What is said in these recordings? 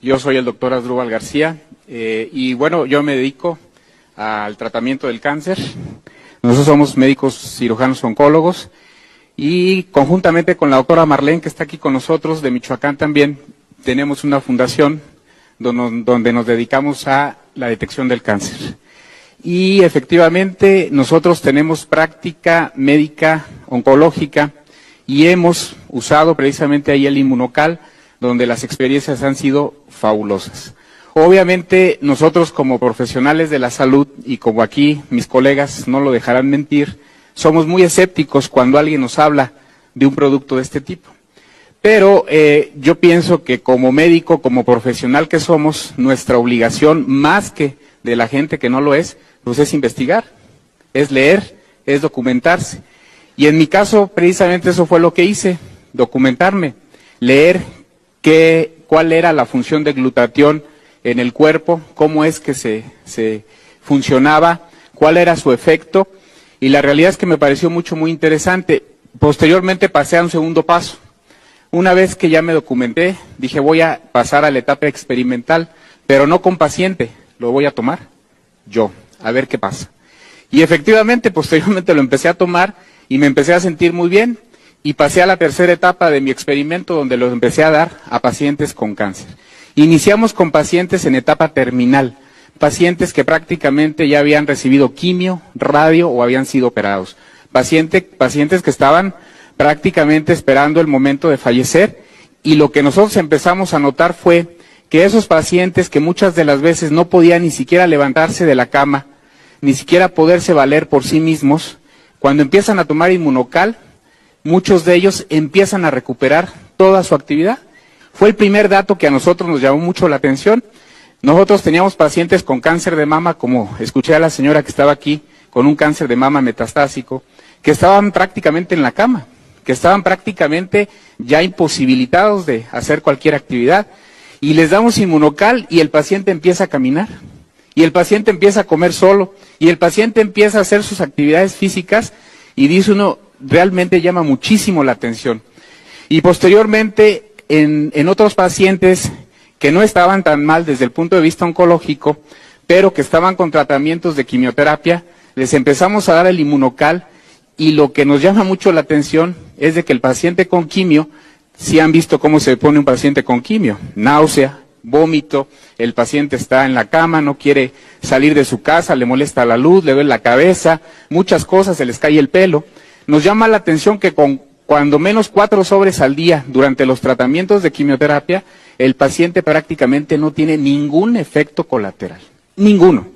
Yo soy el doctor Asdrúbal García y bueno, yo me dedico al tratamiento del cáncer. Nosotros somos médicos cirujanos oncólogos y conjuntamente con la doctora Marlene, que está aquí con nosotros, de Michoacán también, tenemos una fundación donde nos dedicamos a la detección del cáncer. Y efectivamente nosotros tenemos práctica médica oncológica y hemos usado precisamente ahí el Inmunocal, donde las experiencias han sido fabulosas. Obviamente nosotros como profesionales de la salud, y como aquí mis colegas no lo dejarán mentir, somos muy escépticos cuando alguien nos habla de un producto de este tipo. Pero yo pienso que como médico, como profesional que somos, nuestra obligación, más que de la gente que no lo es, pues es investigar, es leer, es documentarse. Y en mi caso, precisamente eso fue lo que hice, documentarme, leer cuál era la función de glutatión en el cuerpo, cómo es que se funcionaba, cuál era su efecto, y la realidad es que me pareció muy interesante. Posteriormente pasé a un segundo paso. Una vez que ya me documenté, dije voy a pasar a la etapa experimental, pero no con paciente, lo voy a tomar yo, a ver qué pasa. Y efectivamente, posteriormente lo empecé a tomar y me empecé a sentir muy bien. Y pasé a la tercera etapa de mi experimento, donde lo empecé a dar a pacientes con cáncer. Iniciamos con pacientes en etapa terminal, pacientes que prácticamente ya habían recibido quimio, radio o habían sido operados. Pacientes que estaban prácticamente esperando el momento de fallecer, y lo que nosotros empezamos a notar fue que esos pacientes que muchas de las veces no podían ni siquiera levantarse de la cama, ni siquiera poderse valer por sí mismos, cuando empiezan a tomar Inmunocal, muchos de ellos empiezan a recuperar toda su actividad. Fue el primer dato que a nosotros nos llamó mucho la atención. Nosotros teníamos pacientes con cáncer de mama, como escuché a la señora que estaba aquí, con un cáncer de mama metastásico, que estaban prácticamente en la cama, que estaban prácticamente ya imposibilitados de hacer cualquier actividad. Y les damos Inmunocal y el paciente empieza a caminar, y el paciente empieza a comer solo, y el paciente empieza a hacer sus actividades físicas, y dice uno, realmente llama muchísimo la atención. Y posteriormente, en otros pacientes que no estaban tan mal desde el punto de vista oncológico, pero que estaban con tratamientos de quimioterapia, les empezamos a dar el Inmunocal, y lo que nos llama mucho la atención es de que el paciente con quimio, si han visto cómo se pone un paciente con quimio, náusea, vómito, el paciente está en la cama, no quiere salir de su casa, le molesta la luz, le duele la cabeza, muchas cosas, se les cae el pelo. Nos llama la atención que con cuando menos 4 sobres al día durante los tratamientos de quimioterapia, el paciente prácticamente no tiene ningún efecto colateral, ninguno.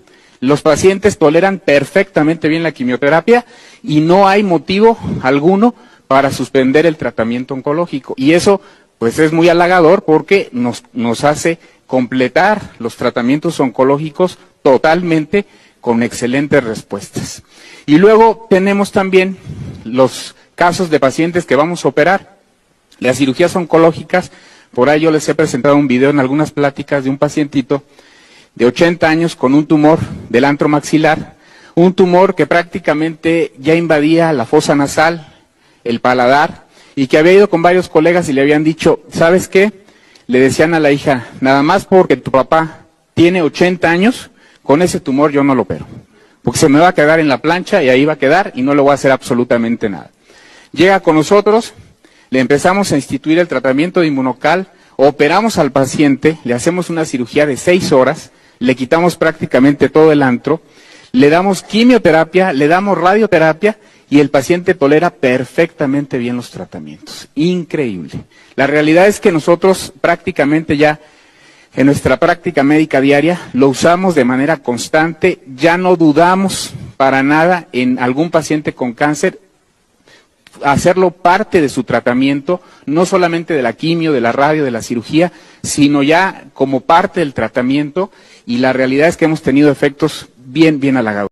Los pacientes toleran perfectamente bien la quimioterapia y no hay motivo alguno para suspender el tratamiento oncológico. Y eso pues es muy halagador porque nos hace completar los tratamientos oncológicos totalmente con excelentes respuestas. Y luego tenemos también los casos de pacientes que vamos a operar, las cirugías oncológicas. Por ahí yo les he presentado un video en algunas pláticas de un pacientito de 80 años con un tumor del antro maxilar, un tumor que prácticamente ya invadía la fosa nasal, el paladar, y que había ido con varios colegas y le habían dicho, ¿sabes qué? Le decían a la hija, nada más porque tu papá tiene 80 años, con ese tumor yo no lo opero, porque se me va a quedar en la plancha y ahí va a quedar y no le voy a hacer absolutamente nada. Llega con nosotros, le empezamos a instituir el tratamiento de Inmunocal, operamos al paciente, le hacemos una cirugía de 6 horas, le quitamos prácticamente todo el antro, le damos quimioterapia, le damos radioterapia y el paciente tolera perfectamente bien los tratamientos. Increíble. La realidad es que nosotros prácticamente ya en nuestra práctica médica diaria lo usamos de manera constante, ya no dudamos para nada en algún paciente con cáncer hacerlo parte de su tratamiento, no solamente de la quimio, de la radio, de la cirugía, sino ya como parte del tratamiento, y la realidad es que hemos tenido efectos bien halagadores.